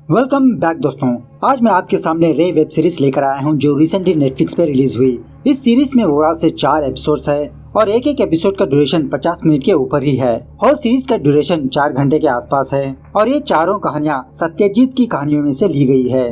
Welcome back दोस्तों। आज मैं आपके सामने रे वेब सीरीज लेकर आया हूं जो रिसेंटली नेटफ्लिक्स पे रिलीज हुई। इस सीरीज में ओवरऑल से 4 एपिसोड्स है और एक एक एपिसोड का ड्यूरेशन 50 मिनट के ऊपर ही है। और सीरीज का ड्यूरेशन 4 घंटे के आसपास है और ये चारों कहानियां सत्यजीत की कहानियों में से ली गई है।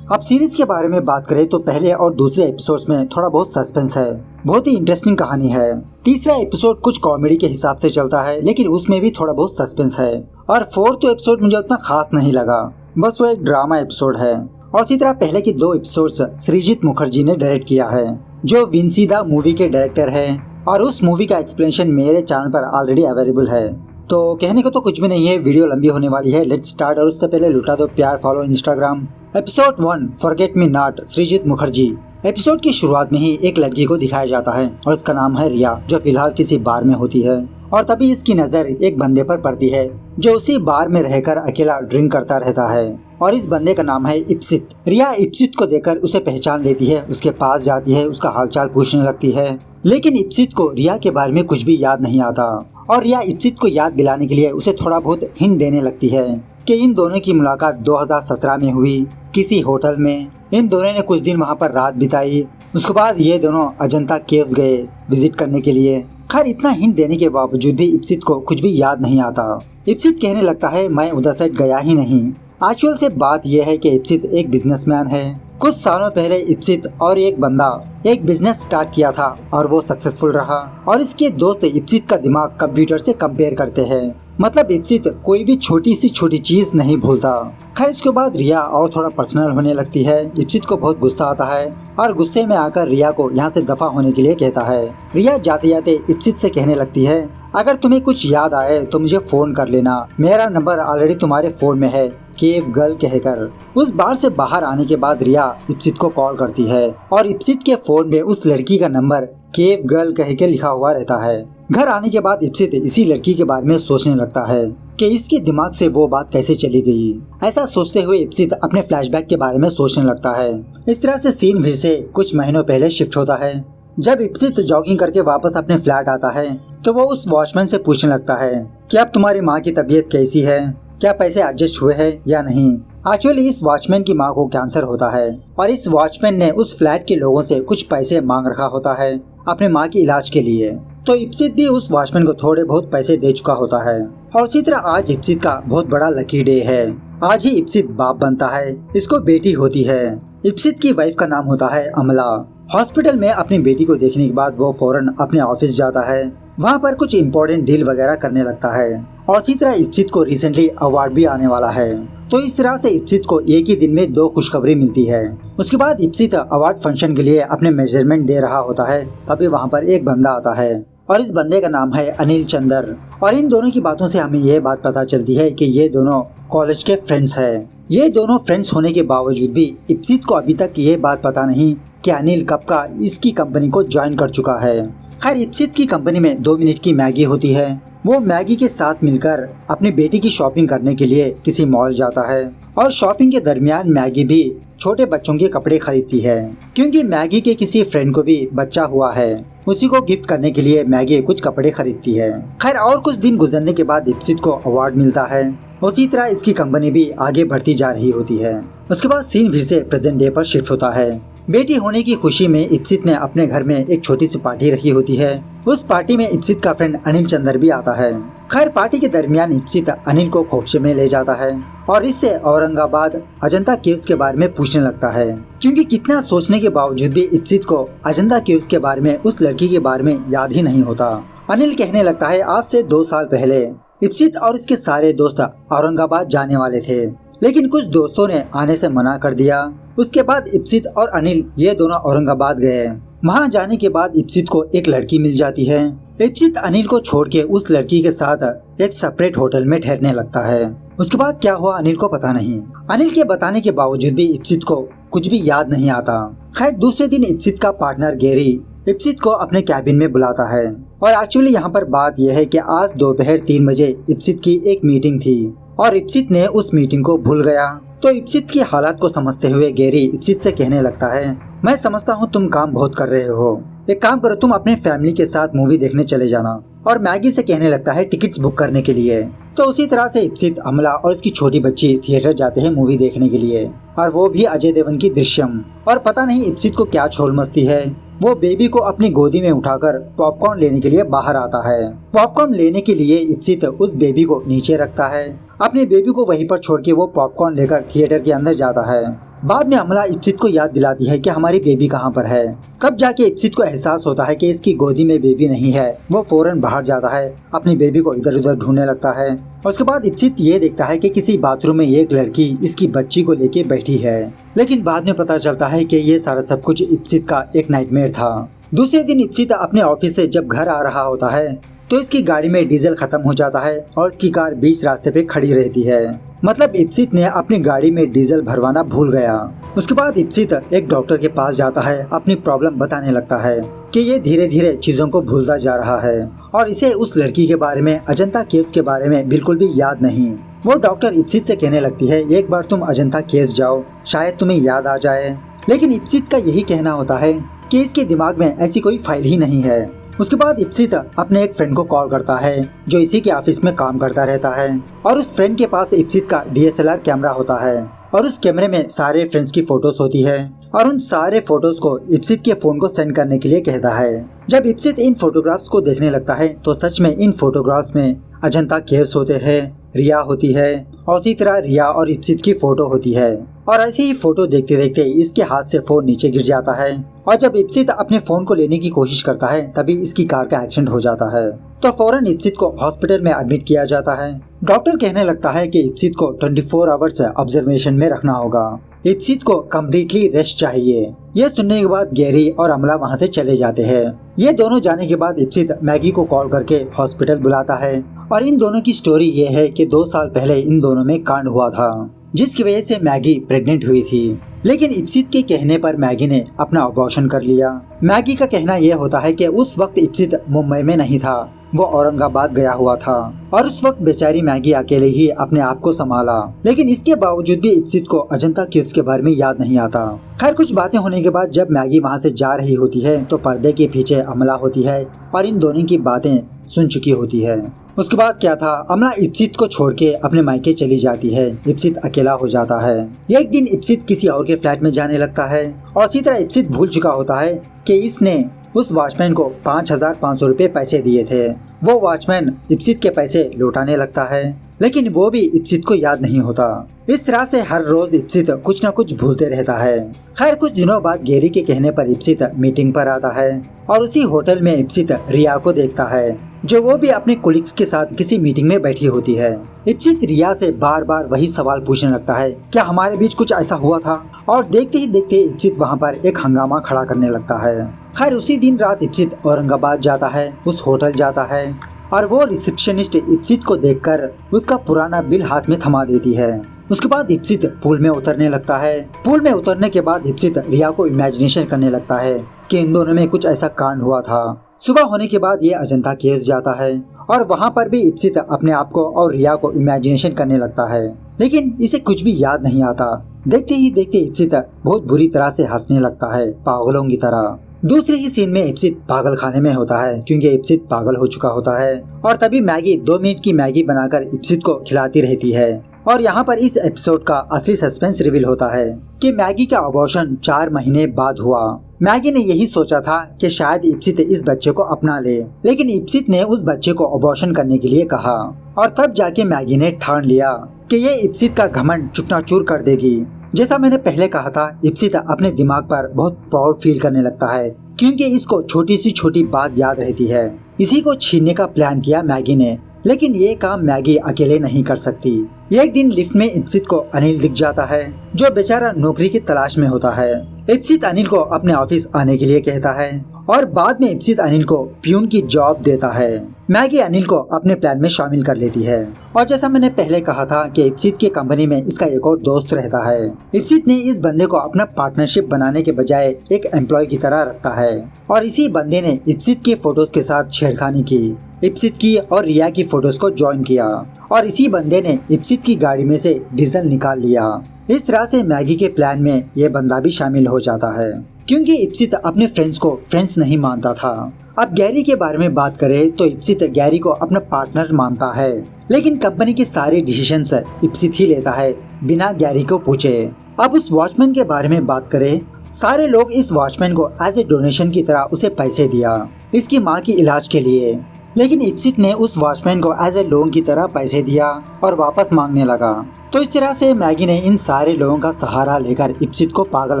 अब सीरीज के बारे में बात करें तो पहले और दूसरे एपिसोड्स में थोड़ा बहुत सस्पेंस है, बहुत ही इंटरेस्टिंग कहानी है। तीसरा एपिसोड कुछ कॉमेडी के हिसाब से चलता है लेकिन उसमें भी थोड़ा बहुत सस्पेंस है। और फोर्थ एपिसोड मुझे उतना खास नहीं लगा, बस वो एक ड्रामा एपिसोड है। और इसी तरह पहले की 2 एपिसोड्स सृजित मुखर्जी ने डायरेक्ट किया है जो विंसीदा मूवी के डायरेक्टर है और उस मूवी का एक्सप्लेनेशन मेरे चैनल पर ऑलरेडी अवेलेबल है। तो कहने को तो कुछ भी नहीं है, वीडियो लंबी होने वाली है। Let's start. और उससे पहले लुटा दो प्यार, follow Instagram. Episode 1 forget me not, सृजित मुखर्जी। एपिसोड की शुरुआत में ही एक लड़की को दिखाया जाता है और उसका नाम है रिया, जो फिलहाल किसी बार में होती है। और तभी इसकी नजर एक बंदे पर पड़ती है जो उसी बार में रहकर अकेला ड्रिंक करता रहता है और इस बंदे का नाम है इप्सित। रिया इप्सित को देखकर उसे पहचान लेती है, उसके पास जाती है, उसका हालचाल पूछने लगती है। लेकिन इप्सित को रिया के बारे में कुछ भी याद नहीं आता और रिया इप्सित को याद दिलाने के लिए उसे थोड़ा बहुत हिंट देने लगती है कि इन दोनों की मुलाकात 2017 में हुई किसी होटल में। इन दोनों ने कुछ दिन वहाँ पर रात बिताई, उसके बाद ये दोनों अजंता केव्स गए विजिट करने के लिए। खैर इतना हिंट देने के बावजूद भी इप्सित को कुछ भी याद नहीं आता। इप्सित कहने लगता है मैं उधर साइड गया ही नहीं। एक्चुअल से बात यह है कि इप्सित एक बिजनेसमैन है। कुछ सालों पहले इप्सित और एक बंदा एक बिजनेस स्टार्ट किया था और वो सक्सेसफुल रहा और इसके दोस्त इप्सित का दिमाग कंप्यूटर से कंपेयर करते हैं। मतलब इप्सित कोई भी छोटी सी छोटी चीज नहीं भूलता। खैर इसके बाद रिया और थोड़ा पर्सनल होने लगती है। इप्सित को बहुत गुस्सा आता है और गुस्से में आकर रिया को यहाँ से दफा होने के लिए कहता है। रिया जाते जाते इप्सित से कहने लगती है अगर तुम्हें कुछ याद आए तो मुझे फोन कर लेना, मेरा नंबर ऑलरेडी तुम्हारे फोन में है, केव गर्ल कहकर। उस बार से बाहर आने के बाद रिया इप्सित को कॉल करती है और इप्सित के फोन में उस लड़की का नंबर केव गर्ल कह के लिखा हुआ रहता है। घर आने के बाद इप्सित इसी लड़की के बारे में सोचने लगता है कि इसके दिमाग से वो बात कैसे चली गई। ऐसा सोचते हुए इप्सित अपने फ्लैशबैक के बारे में सोचने लगता है। इस तरह से सीन फिर से कुछ महीनों पहले शिफ्ट होता है। जब इप्सित जॉगिंग करके वापस अपने फ्लैट आता है तो वो उस वॉचमैन से पूछने लगता है कि अब तुम्हारी माँ की तबीयत कैसी है, क्या पैसे एडजस्ट हुए हैं या नहीं। एक्चुअली इस वॉचमैन की माँ को कैंसर होता है और इस वॉचमैन ने उस फ्लैट के लोगों से कुछ पैसे मांग रखा होता है अपने माँ के इलाज के लिए। तो इप्सित भी उस वॉचमैन को थोड़े बहुत पैसे दे चुका होता है। और इसी तरह आज इप्सित का बहुत बड़ा लकी डे है। आज ही इप्सित बाप बनता है, इसको बेटी होती है। इप्सित की वाइफ का नाम होता है अमला। हॉस्पिटल में अपनी बेटी को देखने के बाद वो फौरन अपने ऑफिस जाता है, वहाँ पर कुछ इम्पोर्टेंट डील वगैरह करने लगता है। और इसी तरह इप्सित को रिसेंटली अवार्ड भी आने वाला है। तो इस तरह से इप्सित को एक ही दिन में 2 खुशखबरी मिलती है। उसके बाद इप्सित अवार्ड फंक्शन के लिए अपने मेजरमेंट दे रहा होता है, तभी वहाँ पर एक बंदा आता है और इस बंदे का नाम है अनिल चंदर। और इन दोनों की बातों से हमें ये बात पता चलती है कि ये दोनों कॉलेज के फ्रेंड्स हैं। ये दोनों फ्रेंड्स होने के बावजूद भी इप्सित को अभी तक ये बात पता नहीं कि अनिल कब का इसकी कंपनी को ज्वाइन कर चुका है। खैर इप्सित की कंपनी में 2 मिनट की मैगी होती है। वो मैगी के साथ मिलकर अपनी बेटी की शॉपिंग करने के लिए किसी मॉल जाता है और शॉपिंग के दरमियान मैगी भी छोटे बच्चों के कपड़े खरीदती है क्योंकि मैगी के किसी फ्रेंड को भी बच्चा हुआ है, उसी को गिफ्ट करने के लिए मैगी कुछ कपड़े खरीदती है। खैर और कुछ दिन गुजरने के बाद इप्सित को अवार्ड मिलता है। उसी तरह इसकी कंपनी भी आगे बढ़ती जा रही होती है। उसके बाद सीन फिर से प्रेजेंट डे पर शिफ्ट होता है। बेटी होने की खुशी में इप्सित ने अपने घर में एक छोटी सी पार्टी रखी होती है। उस पार्टी में इप्सित का फ्रेंड अनिल चंदर भी आता है। खैर पार्टी के दरमियान इप्सित अनिल को खोपचे में ले जाता है और इससे औरंगाबाद अजंता केव्स के बारे में पूछने लगता है क्योंकि कितना सोचने के बावजूद भी इप्सित को अजंता केव्स के बारे में, उस लड़की के बारे में याद ही नहीं होता। अनिल कहने लगता है आज से 2 साल पहले इप्सित और इसके सारे दोस्त औरंगाबाद जाने वाले थे लेकिन कुछ दोस्तों ने आने से मना कर दिया। उसके बाद इप्सित और अनिल ये दोनों औरंगाबाद गए। वहाँ जाने के बाद इप्सित को एक लड़की मिल जाती है। इप्सित अनिल को छोड़ के उस लड़की के साथ एक सेपरेट होटल में ठहरने लगता है। उसके बाद क्या हुआ अनिल को पता नहीं। अनिल के बताने के बावजूद भी इप्सित को कुछ भी याद नहीं आता। खैर दूसरे दिन इप्सित का पार्टनर गैरी इप्सित को अपने कैबिन में बुलाता है और एक्चुअली यहाँ पर बात यह है कि आज दोपहर 3 बजे इप्सित की एक मीटिंग थी और इप्सित ने उस मीटिंग को भूल गया। तो इप्सित की हालात को समझते हुए गैरी इप्सित से कहने लगता है मैं समझता हूँ तुम काम बहुत कर रहे हो, एक काम करो तुम अपने फैमिली के साथ मूवी देखने चले जाना। और मैगी से कहने लगता है टिकट्स बुक करने के लिए। तो उसी तरह से इप्सित, अमला और उसकी छोटी बच्ची थिएटर जाते हैं मूवी देखने के लिए, और वो भी अजय देवगन की दृश्यम। और पता नहीं इप्सित को क्या छोल मस्ती है, वो बेबी को अपनी गोदी में उठाकर पॉपकॉर्न लेने के लिए बाहर आता है। पॉपकॉर्न लेने के लिए इप्सित उस बेबी को नीचे रखता है, अपने बेबी को वहीं पर छोड़ के वो पॉपकॉर्न लेकर थिएटर के अंदर जाता है। बाद में अमला इप्सित को याद दिलाती है कि हमारी बेबी कहाँ पर है। कब जाके इप्सित को एहसास होता है कि इसकी गोदी में बेबी नहीं है। वो फौरन बाहर जाता है, अपनी बेबी को इधर उधर ढूंढने लगता है। और उसके बाद इप्सित ये देखता है कि किसी बाथरूम में एक लड़की इसकी बच्ची को लेके बैठी है। लेकिन बाद में पता चलता है कि ये सारा सब कुछ इप्सित का एक नाइटमेयर था। दूसरे दिन इप्सित अपने ऑफिस से जब घर आ रहा होता है तो इसकी गाड़ी में डीजल खत्म हो जाता है और इसकी कार बीच रास्ते पे खड़ी रहती है। मतलब इप्सित ने अपनी गाड़ी में डीजल भरवाना भूल गया। उसके बाद इप्सित एक डॉक्टर के पास जाता है, अपनी प्रॉब्लम बताने लगता है कि ये धीरे धीरे चीजों को भूलता जा रहा है और इसे उस लड़की के बारे में, अजंता केव्स के बारे में बिल्कुल भी याद नहीं। वो डॉक्टर इप्सित से कहने लगती है, एक बार तुम अजंता केव्स जाओ, शायद तुम्हें याद आ जाए। लेकिन इप्सित का यही कहना होता है कि इसके दिमाग में ऐसी कोई फाइल ही नहीं है। उसके बाद इप्सित अपने एक फ्रेंड को कॉल करता है जो इसी के ऑफिस में काम करता रहता है, और उस फ्रेंड के पास इप्सित का DSLR कैमरा होता है और उस कैमरे में सारे फ्रेंड्स की फोटोज होती है और उन सारे फोटोज को इप्सित के फोन को सेंड करने के लिए कहता है। जब इप्सित इन फोटोग्राफ्स को देखने लगता है तो सच में इन फोटोग्राफ्स में अजंता केव्स होते हैं, रिया होती है, और उसी तरह रिया और इप्सित की फोटो होती है। और ऐसे ही फोटो देखते देखते इसके हाथ से फोन नीचे गिर जाता है और जब इप्सित अपने फोन को लेने की कोशिश करता है तभी इसकी कार का एक्सीडेंट हो जाता है। तो फौरन इप्सित को हॉस्पिटल में एडमिट किया जाता है। डॉक्टर कहने लगता है कि इप्सित को 24 आवर्स ऑब्जर्वेशन में रखना होगा, इप्सित को कम्प्लीटली रेस्ट चाहिए। ये सुनने के बाद गैरी और अमला वहाँ से चले जाते हैं। ये दोनों जाने के बाद इप्सित मैगी को कॉल करके हॉस्पिटल बुलाता है और इन दोनों की स्टोरी ये है कि 2 साल पहले इन दोनों में कांड हुआ था जिसकी वजह से मैगी प्रेग्नेंट हुई थी। लेकिन इप्सित के कहने पर मैगी ने अपना अबॉर्शन कर लिया। मैगी का कहना यह होता है कि उस वक्त इप्सित मुंबई में नहीं था, वो औरंगाबाद गया हुआ था और उस वक्त बेचारी मैगी अकेले ही अपने आप को संभाला। लेकिन इसके बावजूद भी इप्सित को अजंता केव्स के बारे में याद नहीं आता। खैर कुछ बातें होने के बाद जब मैगी वहाँ से जा रही होती है तो पर्दे के पीछे अमला होती है और इन दोनों की बातें सुन चुकी होती है। उसके बाद क्या था, अमला इप्सित को छोड़ के अपने मायके चली जाती है। इप्सित अकेला हो जाता है। एक दिन इप्सित किसी और के फ्लैट में जाने लगता है और इसी तरह इप्सित भूल चुका होता है कि इसने उस वॉचमैन को 5,500 रुपए पैसे दिए थे। वो वॉचमैन इप्सित के पैसे लौटाने लगता है लेकिन वो भी इप्सित को याद नहीं होता। इस तरह से हर रोज इप्सित कुछ न कुछ भूलते रहता है। खैर कुछ दिनों बाद गैरी के कहने पर इप्सित मीटिंग पर आता है और उसी होटल में इप्सित रिया को देखता है जो वो भी अपने कोलिग्स के साथ किसी मीटिंग में बैठी होती है। इप्सित रिया से बार बार वही सवाल पूछने लगता है, क्या हमारे बीच कुछ ऐसा हुआ था? और देखते ही देखते इप्सित वहाँ पर एक हंगामा खड़ा करने लगता है। खैर उसी दिन रात इप्सित औरंगाबाद जाता है, उस होटल जाता है और वो रिसेप्शनिस्ट इप्सित को देखकर उसका पुराना बिल हाथ में थमा देती है। उसके बाद इप्सित पूल में उतरने लगता है। पूल में उतरने के बाद इप्सित रिया को इमेजिनेशन करने लगता है कि इन दोनों में कुछ ऐसा कांड हुआ था। सुबह होने के बाद ये अजंता केव्स जाता है और वहाँ पर भी इप्सित अपने आप को और रिया को इमेजिनेशन करने लगता है लेकिन इसे कुछ भी याद नहीं आता। देखते ही देखते इप्सित बहुत बुरी तरह से हंसने लगता है, पागलों की तरह। दूसरे ही सीन में इप्सित पागल खाने में होता है क्योंकि इप्सित पागल हो चुका होता है और तभी मैगी 2 मिनट की मैगी बनाकर इप्सित को खिलाती रहती है। और यहाँ पर इस एपिसोड का असली सस्पेंस रिवील होता है कि मैगी का अबॉर्शन 4 महीने बाद हुआ। मैगी ने यही सोचा था कि शायद इप्सित इस बच्चे को अपना ले, लेकिन इप्सित ने उस बच्चे को अबॉर्शन करने के लिए कहा और तब जाके मैगी ने ठान लिया कि ये इप्सित का घमंड चूकनाचूर कर देगी। जैसा मैंने पहले कहा था, इप्सित अपने दिमाग पर बहुत प्राउड फील करने लगता है क्योंकि इसको छोटी सी छोटी बात याद रहती है। इसी को छीनने का प्लान किया मैगी ने, लेकिन ये काम मैगी अकेले नहीं कर सकती। एक दिन लिफ्ट में इप्सित को अनिल दिख जाता है जो बेचारा नौकरी की तलाश में होता है। इप्सित अनिल को अपने ऑफिस आने के लिए कहता है और बाद में इप्सित अनिल को प्यून की जॉब देता है। मैगी अनिल को अपने प्लान में शामिल कर लेती है और जैसा मैंने पहले कहा था कि इप्सित की कंपनी में इसका एक और दोस्त रहता है। इप्सित ने इस बंदे को अपना पार्टनरशिप बनाने के बजाय एक एम्प्लॉय की तरह रखता है और इसी बंदे ने इप्सित के फोटोज के साथ छेड़खानी की, इप्सित की और रिया की फोटोज को ज्वाइन किया और इसी बंदे ने इप्सित की गाड़ी में से डीजल निकाल लिया। इस तरह से मैगी के प्लान में ये बंदा भी शामिल हो जाता है क्योंकि इप्सित अपने फ्रेंड्स को फ्रेंड्स नहीं मानता था। अब गैरी के बारे में बात करें तो इप्सित गैरी को अपना पार्टनर मानता है लेकिन कंपनी के सारे डिसीजंस इप्सित ही लेता है बिना गैरी को पूछे। अब उस वॉचमैन के बारे में बात करें, सारे लोग इस वॉचमैन को एज ए डोनेशन की तरह उसे पैसे दिया इसकी माँ की इलाज के लिए। लेकिन इप्सित ने उस वॉचमैन को एज ए लोन की तरह पैसे दिया और वापस मांगने लगा। तो इस तरह से मैगी ने इन सारे लोगों का सहारा लेकर इप्सित को पागल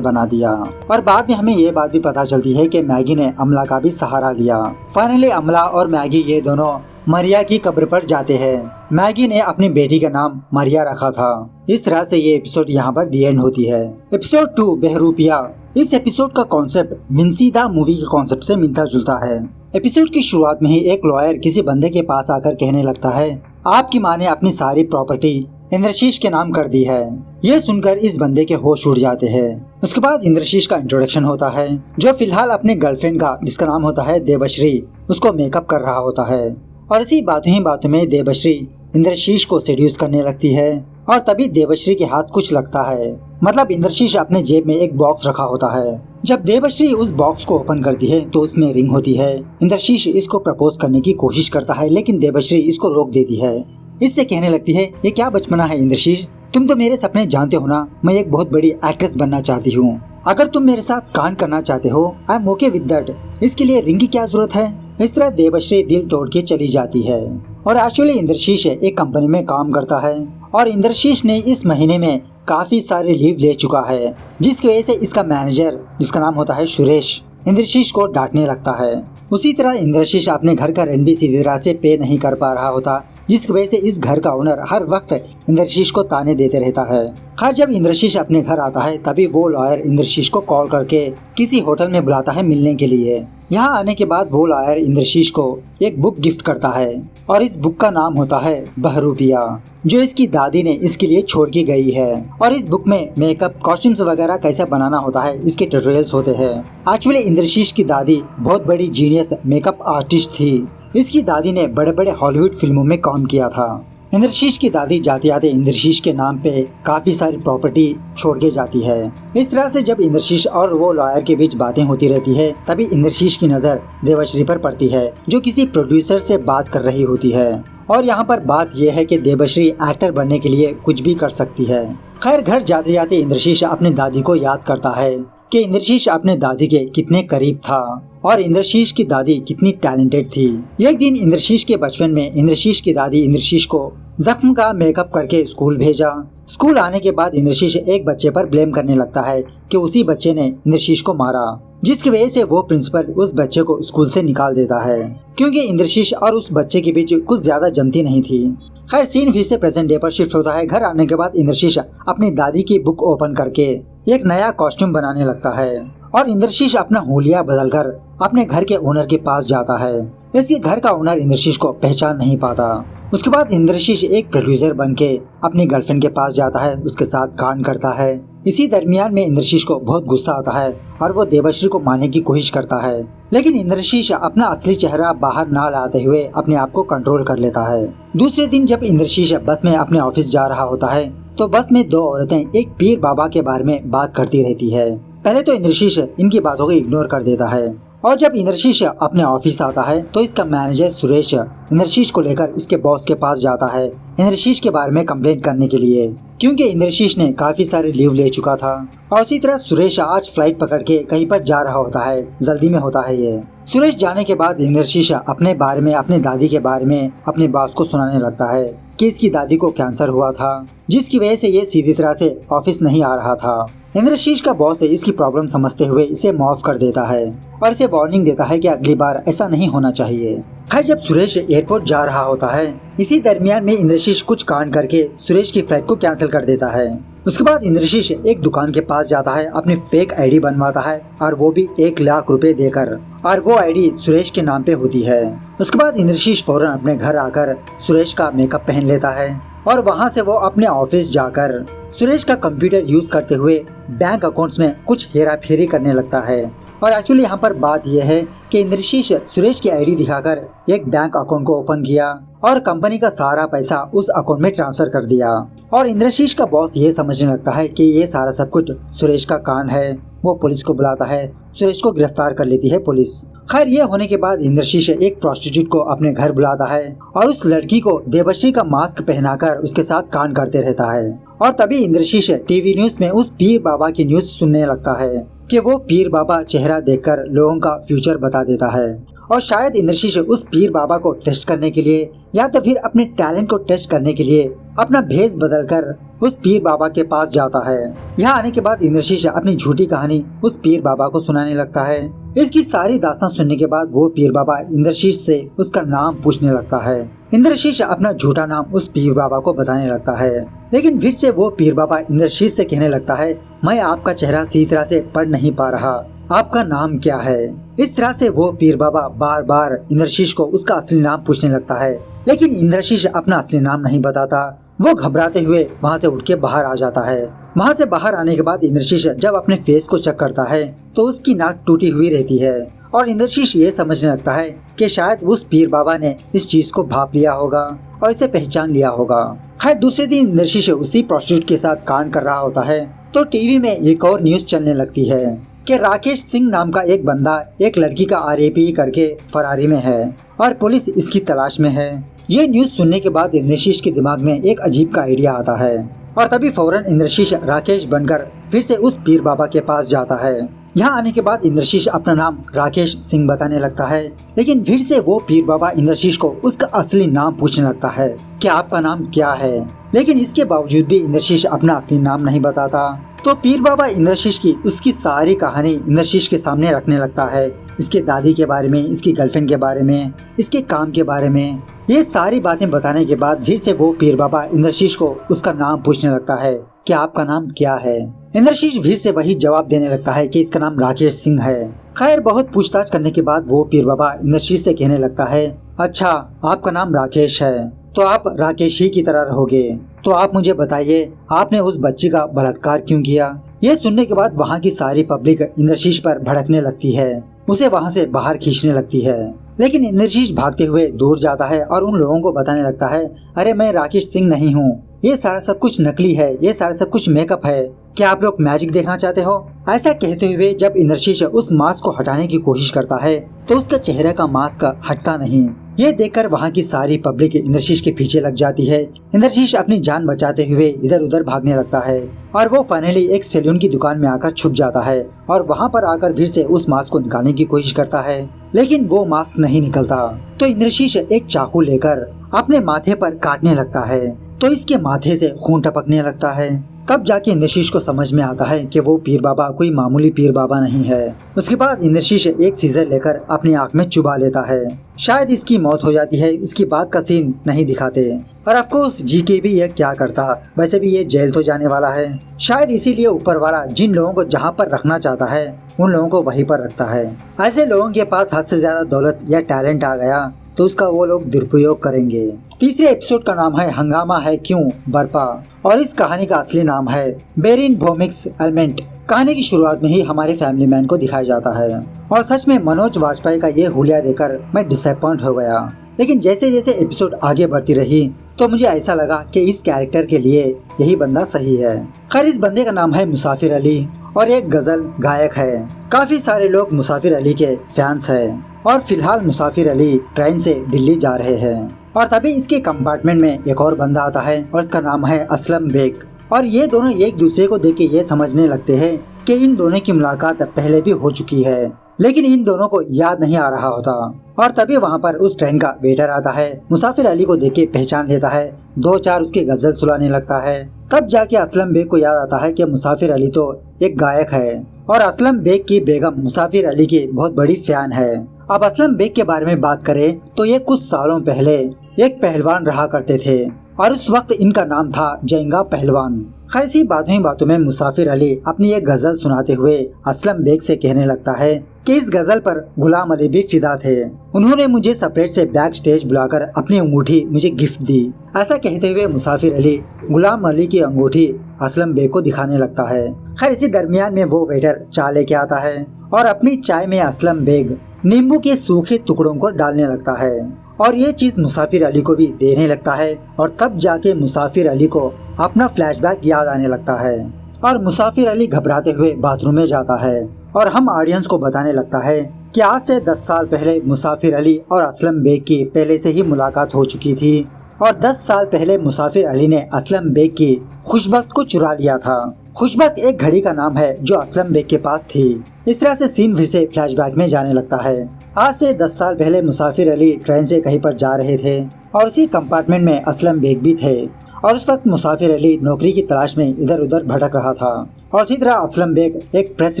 बना दिया। और बाद में हमें ये बात भी पता चलती है कि मैगी ने अमला का भी सहारा लिया। फाइनली अमला और मैगी ये दोनों मरिया की कब्र पर जाते हैं। मैगी ने अपनी बेटी का नाम मरिया रखा था। इस तरह से ये एपिसोड यहाँ पर दी एंड होती है। एपिसोड 2 बहरूपिया। इस एपिसोड का कॉन्सेप्ट विंसी द मूवी के कॉन्सेप्ट से मिलता जुलता है। एपिसोड की शुरुआत में ही एक लॉयर किसी बंदे के पास आकर कहने लगता है, आपकी माँ ने अपनी सारी प्रॉपर्टी इंद्रशीष के नाम कर दी है। ये सुनकर इस बंदे के होश उड़ जाते हैं। उसके बाद इंद्रशीष का इंट्रोडक्शन होता है, जो फिलहाल अपने गर्लफ्रेंड का, जिसका नाम होता है देवश्री, उसको मेकअप कर रहा होता है। और इसी बातों ही बातों में देवश्री इंद्रशीष को सेड्यूस करने लगती है। और तभी देवश्री के हाथ कुछ लगता है, मतलब इंद्रशीष अपने जेब में एक बॉक्स रखा होता है। जब देवश्री उस बॉक्स को ओपन करती है तो उसमें रिंग होती है। इंद्रशीष इसको प्रपोज करने की कोशिश करता है, लेकिन देवश्री इसको रोक देती है। इससे कहने लगती है, ये क्या बचपना है इंद्रशीष, तुम तो मेरे सपने जानते हो ना, मैं एक बहुत बड़ी एक्ट्रेस बनना चाहती हूँ। अगर तुम मेरे साथ कांड करना चाहते हो, I am okay with that, इसके लिए रिंग की क्या जरूरत है। इस तरह देवश्री दिल तोड़ के चली जाती है। और एक्चुअली इंद्रशीष एक कंपनी में काम करता है और इंद्रशीष ने इस महीने में काफी सारे लीव ले चुका है, जिसकी वजह से इसका मैनेजर, जिसका नाम होता है सुरेश, इंद्रशीष को डांटने लगता है। उसी तरह इंद्रशीष अपने घर का रेंट भी सीधी तरह से पे नहीं कर पा रहा होता, जिसकी वजह से इस घर का ओनर हर वक्त इंद्रशीष को ताने देते रहता है। हर जब इंद्रशीष अपने घर आता है तभी वो लॉयर इंद्रशीष को कॉल करके किसी होटल में बुलाता है मिलने के लिए। यहाँ आने के बाद वो लॉयर इंद्रशीष को एक बुक गिफ्ट करता है और इस बुक का नाम होता है बहरूपिया, जो इसकी दादी ने इसके लिए छोड़ के गई है। और इस बुक में मेकअप, कॉस्ट्यूम्स वगैरह कैसे बनाना होता है इसके ट्यूटोरियल्स होते हैं। एक्चुअली इंद्रशीष की दादी बहुत बड़ी जीनियस मेकअप आर्टिस्ट थी। इसकी दादी ने बड़े बड़े हॉलीवुड फिल्मों में काम किया था। इंद्रशीष की दादी जाते जाते इंद्रशीष के नाम पे काफी सारी प्रॉपर्टी छोड़ के जाती है। इस तरह से जब इंद्रशीष और वो लॉयर के बीच बातें होती रहती है, तभी इंद्रशीष की नजर देवश्री पर पड़ती है, जो किसी प्रोड्यूसर से बात कर रही होती है। और यहाँ पर बात यह है कि देवश्री एक्टर बनने के लिए कुछ भी कर सकती है। खैर, घर जाते जाते इंद्रशीष अपनी दादी को याद करता है कि इंद्रशीष अपने दादी के कितने करीब था और इंद्रशीष की दादी कितनी टैलेंटेड थी। एक दिन इंद्रशीष के बचपन में इंद्रशीष की दादी इंद्रशीष को जख्म का मेकअप करके स्कूल भेजा। स्कूल आने के बाद इंद्रशीष एक बच्चे पर ब्लेम करने लगता है कि उसी बच्चे ने इंद्रशीष को मारा, जिसकी वजह से वो प्रिंसिपल उस बच्चे को स्कूल से निकाल देता है, क्योंकि इंद्रशीष और उस बच्चे के बीच कुछ ज्यादा जमती नहीं थी। खैर, सीन फिर से प्रेजेंट डे पर शिफ्ट होता है। घर आने के बाद इंद्रशीष अपनी दादी की बुक ओपन करके एक नया कॉस्ट्यूम बनाने लगता है और इंद्रशीष अपना हुलिया बदलकर अपने घर के ओनर के पास जाता है। इसके घर का ओनर इंद्रशीष को पहचान नहीं पाता। उसके बाद इंद्रशीष एक प्रोड्यूसर बनके अपनी गर्लफ्रेंड के पास जाता है, उसके साथ कांड करता है। इसी दरमियान में इंद्रशीष को बहुत गुस्सा आता है और वो देवश्री को मारने की कोशिश करता है, लेकिन इंद्रशीष अपना असली चेहरा बाहर ना लाते हुए अपने आप को कंट्रोल कर लेता है। दूसरे दिन जब इंद्रशीष बस में अपने ऑफिस जा रहा होता है तो बस में दो औरतें एक पीर बाबा के बारे में बात करती रहती है। पहले तो इंद्रशीष इनकी बातों को इग्नोर कर देता है और जब इंद्रशीष अपने ऑफिस आता है तो इसका मैनेजर सुरेश इंद्रशीष को लेकर इसके बॉस के पास जाता है इंद्रशीष के बारे में कंप्लेंट करने के लिए, क्योंकि इंद्रशीष ने काफी सारे लीव ले चुका था। और उसी तरह सुरेश आज फ्लाइट पकड़ के कहीं पर जा रहा होता है, जल्दी में होता है ये। सुरेश जाने के बाद इंद्रशीष अपने बारे में, अपने दादी के बारे में अपने बॉस को सुनाने लगता है कि इसकी दादी को कैंसर हुआ था, जिसकी वजह से ये सीधी तरह से ऑफिस नहीं आ रहा था। इंद्रशीष का बॉस इसकी प्रॉब्लम समझते हुए इसे माफ कर देता है और इसे वार्निंग देता है कि अगली बार ऐसा नहीं होना चाहिए। खैर, जब सुरेश एयरपोर्ट जा रहा होता है, इसी दरमियान में इंद्रशीष कुछ कांड करके सुरेश की फ्लाइट को कैंसिल कर देता है। उसके बाद इंद्रशीष एक दुकान के पास जाता है, अपनी फेक आईडी बनवाता है और वो भी 1 लाख रुपए देकर, और वो आईडी सुरेश के नाम पे होती है। उसके बाद इंद्रशीष फौरन अपने घर आकर सुरेश का मेकअप पहन लेता है और वहाँ से वो अपने ऑफिस जाकर सुरेश का कंप्यूटर यूज करते हुए बैंक अकाउंट्स में कुछ हेरा फेरी करने लगता है। और एक्चुअली यहाँ पर बात यह है कि इंद्रशीष सुरेश की आईडी दिखाकर एक बैंक अकाउंट को ओपन किया और कंपनी का सारा पैसा उस अकाउंट में ट्रांसफर कर दिया। और इंद्रशीष का बॉस ये समझने लगता है कि ये सारा सब कुछ सुरेश का कांड है। वो पुलिस को बुलाता है, सुरेश को गिरफ्तार कर लेती है पुलिस। खैर ये होने के बाद इंद्रशीष एक प्रोस्टिट्यूट को अपने घर बुलाता है और उस लड़की को देवश्री का मास्क पहनाकर उसके साथ कांड करते रहता है। और तभी इंद्रशीष टीवी न्यूज में उस पीर बाबा की न्यूज सुनने लगता है कि वो पीर बाबा चेहरा देखकर लोगों का फ्यूचर बता देता है। और शायद इंद्रशीष उस पीर बाबा को टेस्ट करने के लिए या तो फिर अपने टैलेंट को टेस्ट करने के लिए अपना भेष बदलकर उस पीर बाबा के पास जाता है। यहाँ आने के बाद इंद्रशीष अपनी झूठी कहानी उस पीर बाबा को सुनाने लगता है। इसकी सारी दास्तान सुनने के बाद वो पीर बाबा इंद्रशीष से उसका नाम पूछने लगता है। इंद्रशीष अपना झूठा नाम उस पीर बाबा को बताने लगता है, लेकिन फिर से वो पीर बाबा इंद्रशीष से कहने लगता है, मैं आपका चेहरा सही तरह से पढ़ नहीं पा रहा, आपका नाम क्या है। इस तरह से वो पीर बाबा बार बार इंद्रशीष को उसका असली नाम पूछने लगता है, लेकिन इंद्रशीष अपना असली नाम नहीं बताता। वो घबराते हुए वहाँ से उठ के बाहर आ जाता है। वहाँ से बाहर आने के बाद इंद्रशीष जब अपने फेस को चेक करता है तो उसकी नाक टूटी हुई रहती है और इंद्रशीष ये समझने लगता है कि शायद उस पीर बाबा ने इस चीज को भाप लिया होगा और इसे पहचान लिया होगा। खैर दूसरे दिन इंद्रशीष उसी प्रोस्टिट्यूट के साथ कांड कर रहा होता है तो टीवी में एक और न्यूज चलने लगती है कि राकेश सिंह नाम का एक बंदा एक लड़की का आरएपी करके फरारी में है और पुलिस इसकी तलाश में है। ये न्यूज सुनने के बाद इंद्रशीष के दिमाग में एक अजीब का आइडिया आता है और तभी फौरन इंद्रशीष राकेश बनकर फिर से उस पीर बाबा के पास जाता है। यहाँ आने के बाद इंद्रशीष अपना नाम राकेश सिंह बताने लगता है, लेकिन फिर से वो पीर बाबा इंद्रशीष को उसका असली नाम पूछने लगता है कि आपका नाम क्या है। लेकिन इसके बावजूद भी इंद्रशीष अपना असली नाम नहीं बताता। तो पीर बाबा इंद्रशीष की उसकी सारी कहानी इंद्रशीष के सामने रखने लगता है, इसके दादी के बारे में, इसकी गर्लफ्रेंड के बारे में, इसके काम के बारे में। ये सारी बातें बताने के बाद फिर से वो पीर बाबा इंद्रशीष को उसका नाम पूछने लगता है कि आपका नाम क्या है। इंद्रशीष फिर से वही जवाब देने लगता है कि इसका नाम राकेश सिंह है। खैर बहुत पूछताछ करने के बाद वो पीर बाबा इंद्रशीष से कहने लगता है, अच्छा आपका नाम राकेश है तो आप राकेश ही की तरह रहोगे, तो आप मुझे बताइए आपने उस बच्ची का बलात्कार क्यों किया। ये सुनने के बाद वहाँ की सारी पब्लिक इंद्रशीष पर भड़कने लगती है, उसे वहाँ से बाहर खींचने लगती है। लेकिन इंद्रशीष भागते हुए दूर जाता है और उन लोगों को बताने लगता है, अरे मैं राकेश सिंह नहीं हूँ, ये सारा सब कुछ नकली है, ये सारा सब कुछ मेकअप है, क्या आप लोग मैजिक देखना चाहते हो। ऐसा कहते हुए जब इंद्रशीष उस मास्क को हटाने की कोशिश करता है तो उसका चेहरे का मास्क हटता नहीं। ये देखकर वहाँ की सारी पब्लिक इंद्रशीष के पीछे लग जाती है। इंद्रशीष अपनी जान बचाते हुए इधर उधर भागने लगता है और वो फाइनली एक सैलून की दुकान में आकर छुप जाता है और वहाँ पर आकर फिर से उस मास्क को निकालने की कोशिश करता है, लेकिन वो मास्क नहीं निकलता। तो इंद्रशीष एक चाकू लेकर अपने माथे पर काटने लगता है तो इसके माथे से खून टपकने लगता है। तब जाके इंद्रशीष को समझ में आता है कि वो पीर बाबा कोई मामूली पीर बाबा नहीं है। उसके बाद इंद्रशीष एक सीजर लेकर अपनी आंख में चुबा लेता है। शायद इसकी मौत हो जाती है, उसकी बाद का सीन नहीं दिखाते। और ऑफकोर्स जीके भी ये क्या करता, वैसे भी ये जेल तो जाने वाला है। शायद इसीलिए ऊपर वाला जिन लोगों को जहाँ पर रखना चाहता है उन लोगों को वहीं पर रखता है। ऐसे लोगों के पास हद से ज्यादा दौलत या टैलेंट आ गया तो उसका वो लोग दुरुपयोग करेंगे। तीसरे एपिसोड का नाम है हंगामा है क्यों बर्पा और इस कहानी का असली नाम है बेरिन भोमिक्स एलिमेंट। कहानी की शुरुआत में ही हमारे फैमिली मैन को दिखाया जाता है और सच में मनोज वाजपेयी का ये हुलिया देखकर मैं डिसअपॉइंट हो गया। लेकिन जैसे जैसे एपिसोड आगे बढ़ती रही तो मुझे ऐसा लगा कि इस कैरेक्टर के लिए यही बंदा सही है। खैर इस बंदे का नाम है मुसाफिर अली और एक गजल गायक है। काफी सारे लोग मुसाफिर अली के फैंस हैं और फिलहाल मुसाफिर अली ट्रेन से दिल्ली जा रहे हैं और तभी इसके कंपार्टमेंट में एक और बंदा आता है और इसका नाम है असलम बेग। और ये दोनों एक दूसरे को देख के ये समझने लगते हैं कि इन दोनों की मुलाकात पहले भी हो चुकी है, लेकिन इन दोनों को याद नहीं आ रहा होता। और तभी वहाँ पर उस ट्रेन का वेटर आता है, मुसाफिर अली को देख के पहचान लेता है, दो चार उसके गजल सुनाने लगता है। तब जाके असलम बेग को याद आता है कि मुसाफिर अली तो एक गायक है और असलम बेग की बेगम मुसाफिर अली की बहुत बड़ी फैन है। अब असलम बेग के बारे में बात करें तो ये कुछ सालों पहले एक पहलवान रहा करते थे और उस वक्त इनका नाम था जयंगा पहलवान। खैर इसी बातों ही बातों में मुसाफिर अली अपनी एक गजल सुनाते हुए असलम बेग से कहने लगता है कि इस गजल पर गुलाम अली भी फिदा थे, उन्होंने मुझे सेपरेट से बैक स्टेज बुलाकर अपनी अंगूठी मुझे गिफ्ट दी। ऐसा कहते हुए मुसाफिर अली गुलाम अली की अंगूठी असलम बेग को दिखाने लगता है। खैर इसी दरमियान में वो वेटर चाय लेके आता है और अपनी चाय में असलम बेग नींबू के सूखे टुकड़ों को डालने लगता है और ये चीज मुसाफिर अली को भी देने लगता है। और तब जाके मुसाफिर अली को अपना फ्लैशबैक याद आने लगता है और मुसाफिर अली घबराते हुए बाथरूम में जाता है और हम ऑडियंस को बताने लगता है कि आज से 10 साल पहले मुसाफिर अली और असलम बेग की पहले से ही मुलाकात हो चुकी थी और 10 साल पहले मुसाफिर अली ने असलम बेग की खुशबख्त को चुरा लिया था। खुशबख्त एक घड़ी का नाम है जो असलम बेग के पास थी। इस तरह से सीन फिर से फ्लैशबैक में जाने लगता है। आज से 10 साल पहले मुसाफिर अली ट्रेन से कहीं पर जा रहे थे और उसी कंपार्टमेंट में असलम बेग भी थे और उस वक्त मुसाफिर अली नौकरी की तलाश में इधर उधर भटक रहा था और इसी तरह असलम बेग एक प्रेस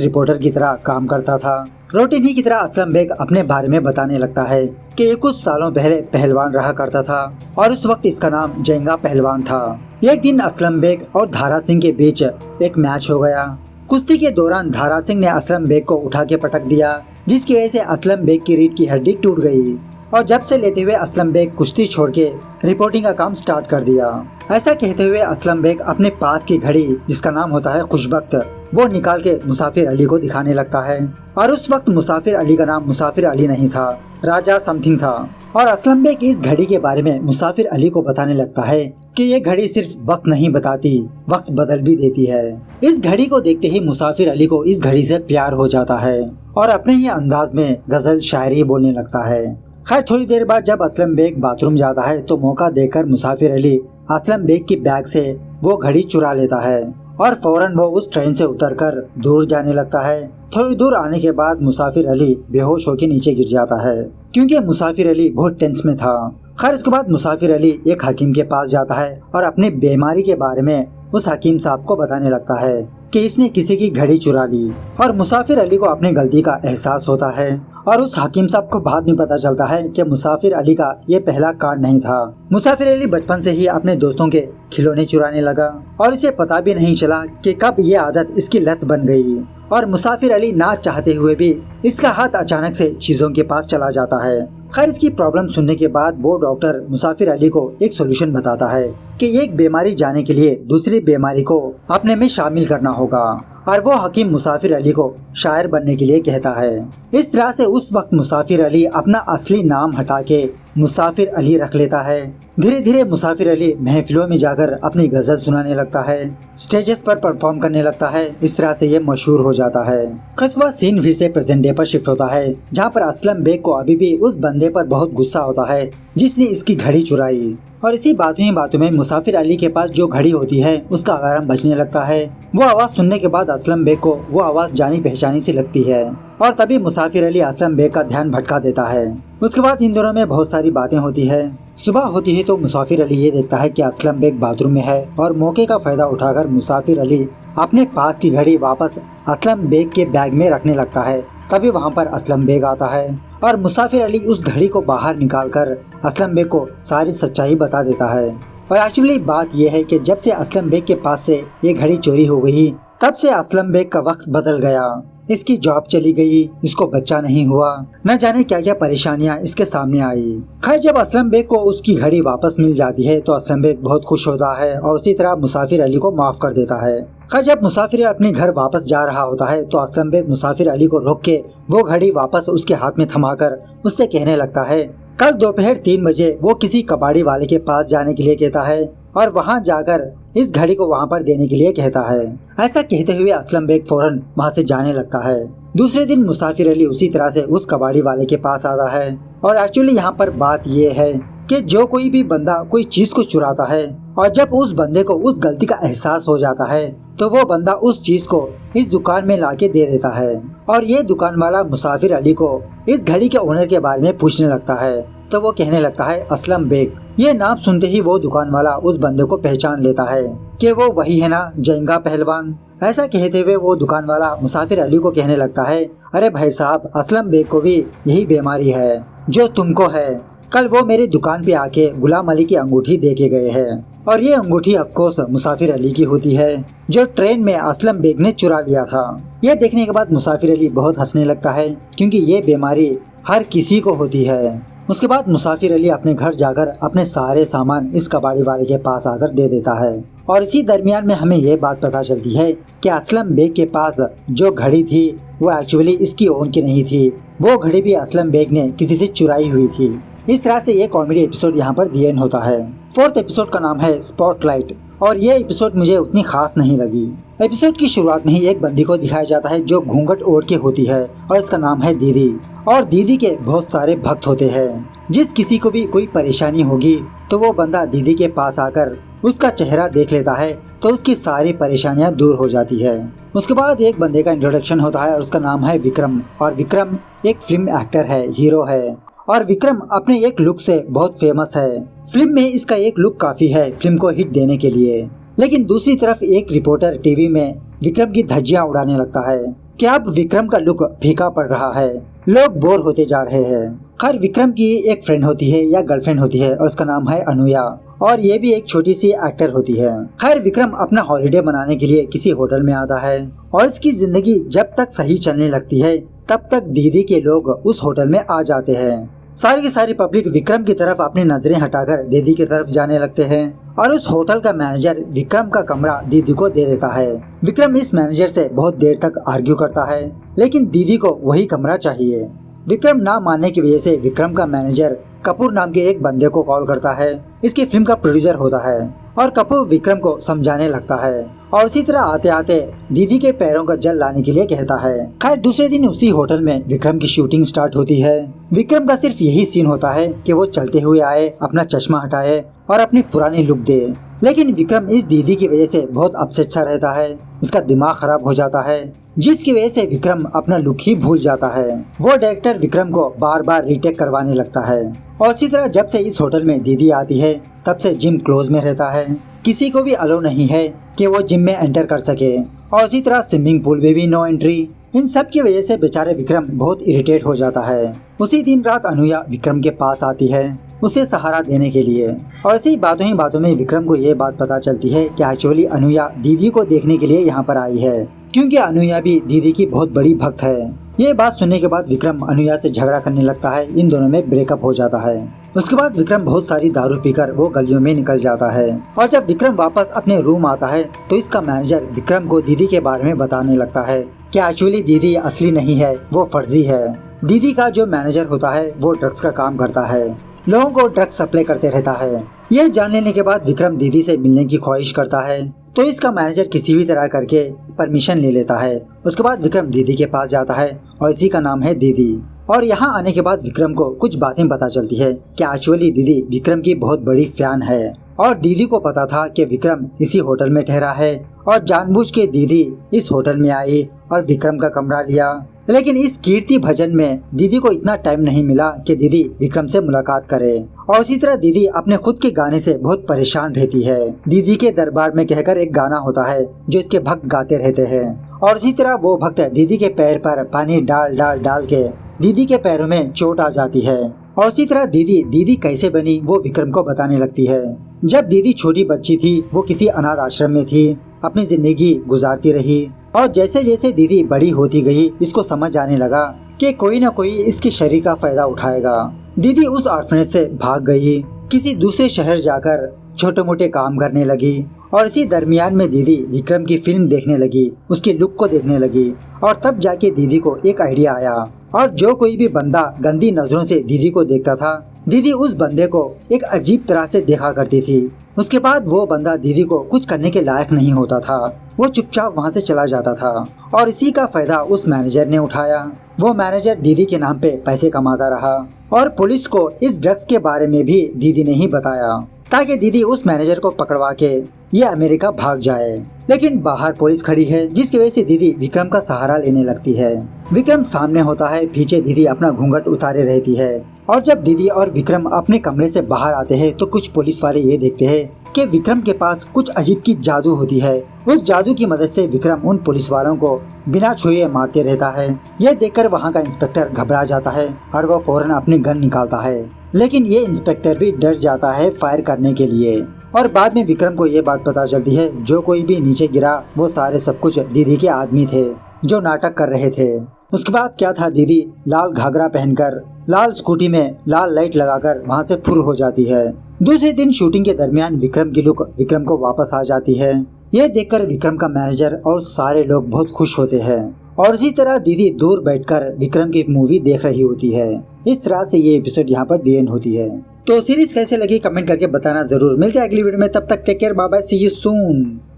रिपोर्टर की तरह काम करता था। रूटीन ही की तरह असलम बेग अपने बारे में बताने लगता है कि ये कुछ सालों पहले पहलवान रहा करता था और उस वक्त इसका नाम जयंगा पहलवान था। एक दिन असलम बेग और धारा सिंह के बीच एक मैच हो गया। कुश्ती के दौरान धारा सिंह ने असलम बेग को उठा के पटक दिया, जिसकी वजह से असलम बेग की रीढ़ की हड्डी टूट गई और जब से लेते हुए असलम बेग कुश्ती छोड़ के रिपोर्टिंग का काम स्टार्ट कर दिया। ऐसा कहते हुए असलम बेग अपने पास की घड़ी जिसका नाम होता है खुशबख्त वो निकाल के मुसाफिर अली को दिखाने लगता है और उस वक्त मुसाफिर अली का नाम मुसाफिर अली नहीं था, राजा समथिंग था। और असलम बेग इस घड़ी के बारे में मुसाफिर अली को बताने लगता है कि ये घड़ी सिर्फ वक्त नहीं बताती, वक्त बदल भी देती है। इस घड़ी को देखते ही मुसाफिर अली को इस घड़ी से प्यार हो जाता है और अपने ही अंदाज में गजल शायरी बोलने लगता है। खैर थोड़ी देर बाद जब असलम बेग बाथरूम जाता है तो मौका देकर मुसाफिर अली असलम बेग की बैग से वो घड़ी चुरा लेता है और फौरन वो उस ट्रेन से उतरकर दूर जाने लगता है। थोड़ी दूर आने के बाद मुसाफिर अली बेहोश होकर नीचे गिर जाता है क्योंकि मुसाफिर अली बहुत टेंस में था। खैर उसके बाद मुसाफिर अली एक हकीम के पास जाता है और अपनी बीमारी के बारे में उस हकीम साहब को बताने लगता है कि इसने किसी की घड़ी चुरा ली और मुसाफिर अली को अपनी गलती का एहसास होता है और उस हकीम साहब को बाद में पता चलता है कि मुसाफिर अली का ये पहला कांड नहीं था। मुसाफिर अली बचपन से ही अपने दोस्तों के खिलौने चुराने लगा और इसे पता भी नहीं चला कि कब ये आदत इसकी लत बन गई और मुसाफिर अली ना चाहते हुए भी इसका हाथ अचानक से चीजों के पास चला जाता है। खैर इसकी प्रॉब्लम सुनने के बाद वो डॉक्टर मुसाफिर अली को एक सोल्यूशन बताता है कि एक बीमारी जाने के लिए दूसरी बीमारी को अपने में शामिल करना होगा और वो हकीम मुसाफिर अली को शायर बनने के लिए कहता है। इस तरह से उस वक्त मुसाफिर अली अपना असली नाम हटा के मुसाफिर अली रख लेता है। धीरे धीरे मुसाफिर अली महफिलों में जाकर अपनी गजल सुनाने लगता है, स्टेजेस पर परफॉर्म करने लगता है। इस तरह से ये मशहूर हो जाता है। कस्बा सीन फिर से प्रेजेंट डे पर शिफ्ट होता है जहाँ पर असलम बेग को अभी भी उस बंदे पर बहुत गुस्सा होता है जिसने इसकी घड़ी चुराई और इसी बातों में मुसाफिर अली के पास जो घड़ी होती है उसका अलार्म बजने लगता है। वो आवाज सुनने के बाद असलम बेग को वो आवाज जानी पहचानी सी लगती है और तभी मुसाफिर अली असलम बेग का ध्यान भटका देता है। उसके बाद इन दोनों में बहुत सारी बातें होती है। सुबह होती है तो मुसाफिर अली ये देखता है कि असलम बेग बाथरूम में है और मौके का फायदा उठाकर मुसाफिर अली अपने पास की घड़ी वापस असलम बेग के बैग में रखने लगता है। तभी वहाँ पर असलम बेग आता है और मुसाफिर अली उस घड़ी को बाहर निकालकर असलम बेग को सारी सच्चाई बता देता है। और एक्चुअली बात यह है कि जब से असलम बेग के पास से ये घड़ी चोरी हो गई तब से असलम बेग का वक्त बदल गया। इसकी जॉब चली गई, इसको बच्चा नहीं हुआ, न जाने क्या क्या परेशानियां इसके सामने आई। खैर जब असलम बेग को उसकी घड़ी वापस मिल जाती है तो असलम बेग बहुत खुश होता है और उसी तरह मुसाफिर अली को माफ कर देता है। खैर जब मुसाफिर अपने घर वापस जा रहा होता है तो असलम बेग मुसाफिर अली को रोक के वो घड़ी वापस उसके हाथ में थमाकर उससे कहने लगता है कल दोपहर 3 बजे वो किसी कबाड़ी वाले के पास जाने के लिए कहता है और वहाँ जाकर इस घड़ी को वहाँ पर देने के लिए कहता है। ऐसा कहते हुए असलम बेग फौरन वहाँ से जाने लगता है। दूसरे दिन मुसाफिर अली उसी तरह से उस कबाड़ी वाले के पास आता है और एक्चुअली यहाँ पर बात ये है कि जो कोई भी बंदा कोई चीज को चुराता है और जब उस बंदे को उस गलती का एहसास हो जाता है तो वो बंदा उस चीज को इस दुकान में लाके दे देता है और ये दुकान वाला मुसाफिर अली को इस घड़ी के ओनर के बारे में पूछने लगता है तो वो कहने लगता है असलम बेग। ये नाम सुनते ही वो दुकान वाला उस बंदे को पहचान लेता है कि वो वही है ना जयंगा पहलवान। ऐसा कहते हुए वो दुकान वाला मुसाफिर अली को कहने लगता है अरे भाई साहब असलम बेग को भी यही बीमारी है जो तुमको है। कल वो मेरी दुकान पे आके गुलाम अली की अंगूठी दे के गए हैं और ये अंगूठी ऑफकोर्स मुसाफिर अली की होती है जो ट्रेन में असलम बेग ने चुरा लिया था। यह देखने के बाद मुसाफिर अली बहुत हंसने लगता है क्योंकि ये बीमारी हर किसी को होती है। उसके बाद मुसाफिर अली अपने घर जाकर अपने सारे सामान इस कबाड़ी वाले के पास आकर दे देता है और इसी दरमियान में हमें ये बात पता चलती है कि असलम बेग के पास जो घड़ी थी वो एक्चुअली इसकी ओन की नहीं थी। वो घड़ी भी असलम बेग ने किसी से चुराई हुई थी। इस तरह से ये कॉमेडी एपिसोड यहाँ पर दी एंड होता है। 4th एपिसोड का नाम है स्पॉटलाइट और ये एपिसोड मुझे उतनी खास नहीं लगी। एपिसोड की शुरुआत में ही एक बंदी को दिखाया जाता है जो घूंघट ओढ़ के होती है और इसका नाम है दीदी और दीदी के बहुत सारे भक्त होते हैं। जिस किसी को भी कोई परेशानी होगी तो वो बंदा दीदी के पास आकर उसका चेहरा देख लेता है तो उसकी सारी परेशानियां दूर हो जाती है। उसके बाद एक बंदे का इंट्रोडक्शन होता है और उसका नाम है विक्रम। और विक्रम एक फिल्म एक्टर है, हीरो है। और विक्रम अपने एक लुक से बहुत फेमस है। फिल्म में इसका एक लुक काफी है फिल्म को हिट देने के लिए। लेकिन दूसरी तरफ एक रिपोर्टर टीवी में विक्रम की धज्जियां उड़ाने लगता है कि अब विक्रम का लुक फीका पड़ रहा है, लोग बोर होते जा रहे हैं। खैर विक्रम की एक फ्रेंड होती है या गर्लफ्रेंड होती है और उसका नाम है अनुया और ये भी एक छोटी सी एक्टर होती है। खैर विक्रम अपना हॉलिडे मनाने के लिए किसी होटल में आता है और इसकी जिंदगी जब तक सही चलने लगती है तब तक दीदी के लोग उस होटल में आ जाते हैं। सारी की सारी पब्लिक विक्रम की तरफ अपनी नजरें हटाकर दीदी की तरफ जाने लगते हैं और उस होटल का मैनेजर विक्रम का कमरा दीदी को दे देता है। विक्रम इस मैनेजर से बहुत देर तक आर्ग्यू करता है लेकिन दीदी को वही कमरा चाहिए। विक्रम ना मानने की वजह से विक्रम का मैनेजर कपूर नाम के एक बंदे को कॉल करता है। इसकी फिल्म का प्रोड्यूसर होता है और कपूर विक्रम को समझाने लगता है और इसी तरह आते आते दीदी के पैरों का जल लाने के लिए कहता है। खैर दूसरे दिन उसी होटल में विक्रम की शूटिंग स्टार्ट होती है। विक्रम का सिर्फ यही सीन होता है कि वो चलते हुए आए, अपना चश्मा हटाए और अपनी पुरानी लुक दे। लेकिन विक्रम इस दीदी की वजह से बहुत अपसेट सा रहता है, इसका दिमाग खराब हो जाता है जिसकी वजह से विक्रम अपना लुक ही भूल जाता है। वो डायरेक्टर विक्रम को बार बार रीटेक करवाने लगता है। और इसी तरह जब से इस होटल में दीदी आती है तब से जिम क्लोज में रहता है, किसी को भी अलो नहीं है कि वो जिम में एंटर कर सके। और इसी तरह स्विमिंग पूल में भी नो एंट्री। इन सब की वजह से बेचारे विक्रम बहुत इरिटेट हो जाता है। उसी दिन रात अनुया विक्रम के पास आती है उसे सहारा देने के लिए और इसी बातों ही बातों में विक्रम को ये बात पता चलती है कि एक्चुअली अनुया दीदी को देखने के लिए यहाँ पर आई है क्योंकि अनुया भी दीदी की बहुत बड़ी भक्त है। ये बात सुनने के बाद विक्रम अनुया से झगड़ा करने लगता है, इन दोनों में ब्रेकअप हो जाता है। उसके बाद विक्रम बहुत सारी दारू पीकर वो गलियों में निकल जाता है और जब विक्रम वापस अपने रूम आता है तो इसका मैनेजर विक्रम को दीदी के बारे में बताने लगता है कि एक्चुअली दीदी असली नहीं है, वो फर्जी है। दीदी का जो मैनेजर होता है वो ड्रग्स का काम करता है, लोगों को ड्रग्स सप्लाई करते रहता है। यह जान लेने के बाद विक्रम दीदी से मिलने की ख्वाहिश करता है तो इसका मैनेजर किसी भी तरह करके परमिशन ले लेता है। उसके बाद विक्रम दीदी के पास जाता है और इसी का नाम है दीदी। और यहाँ आने के बाद विक्रम को कुछ बातें पता चलती है कि एक्चुअली दीदी विक्रम की बहुत बड़ी फैन है और दीदी को पता था कि विक्रम इसी होटल में ठहरा है और जानबूझ के दीदी इस होटल में आई और विक्रम का कमरा लिया। लेकिन इस कीर्ति भजन में दीदी को इतना टाइम नहीं मिला कि दीदी विक्रम से मुलाकात करे और इसी तरह दीदी अपने खुद के गाने से बहुत परेशान रहती है। दीदी के दरबार में कहकर एक गाना होता है जो इसके भक्त गाते रहते हैं और इसी तरह वो भक्त दीदी के पैर पर पानी डाल डाल डाल के दीदी के पैरों में चोट आ जाती है। और इसी तरह दीदी कैसे बनी वो विक्रम को बताने लगती है। जब दीदी छोटी बच्ची थी वो किसी अनाथ आश्रम में थी, अपनी जिंदगी गुजारती रही और जैसे जैसे दीदी बड़ी होती गई इसको समझ आने लगा कि कोई न कोई इसके शरीर का फायदा उठाएगा। दीदी उस ऑर्फनेज से भाग गई, किसी दूसरे शहर जाकर छोटे मोटे काम करने लगी और इसी दरमियान में दीदी विक्रम की फिल्म देखने लगी, उसकी लुक को देखने लगी और तब जाके दीदी को एक आइडिया आया। और जो कोई भी बंदा गंदी नजरों से दीदी को देखता था दीदी उस बंदे को एक अजीब तरह से देखा करती थी। उसके बाद वो बंदा दीदी को कुछ करने के लायक नहीं होता था, वो चुपचाप वहाँ से चला जाता था और इसी का फायदा उस मैनेजर ने उठाया। वो मैनेजर दीदी के नाम पे पैसे कमाता रहा और पुलिस को इस ड्रग्स के बारे में भी दीदी ने ही बताया ताकि दीदी उस मैनेजर को पकड़वा के ये अमेरिका भाग जाए। लेकिन बाहर पुलिस खड़ी है जिसकी वजह से दीदी विक्रम का सहारा लेने लगती है। विक्रम सामने होता है, पीछे दीदी अपना घूंघट उतारे रहती है और जब दीदी और विक्रम अपने कमरे से बाहर आते हैं तो कुछ पुलिस वाले ये देखते हैं कि विक्रम के पास कुछ अजीब की जादू होती है। उस जादू की मदद से विक्रम उन पुलिस वालों को बिना छुए मारते रहता है। यह देखकर वहाँ का इंस्पेक्टर घबरा जाता है और वो फौरन अपनी गन निकालता है, लेकिन ये इंस्पेक्टर भी डर जाता है फायर करने के लिए। और बाद में विक्रम को ये बात पता चलती है जो कोई भी नीचे गिरा वो सारे सब कुछ दीदी के आदमी थे जो नाटक कर रहे थे। उसके बाद क्या था, दीदी लाल घाघरा पहनकर लाल स्कूटी में लाल लाइट लगाकर वहाँ से फुर हो जाती है। दूसरे दिन शूटिंग के दरमियान विक्रम की लुक विक्रम को वापस आ जाती है। यह देखकर विक्रम का मैनेजर और सारे लोग बहुत खुश होते हैं और इसी तरह दीदी दूर बैठकर विक्रम की मूवी देख रही होती है। इस तरह से ये एपिसोड यहाँ पर दी एंड होती है। तो सीरीज कैसे लगी कमेंट करके बताना जरूर। मिलते हैं अगली वीडियो में, तब तक take care, bye bye, see you soon.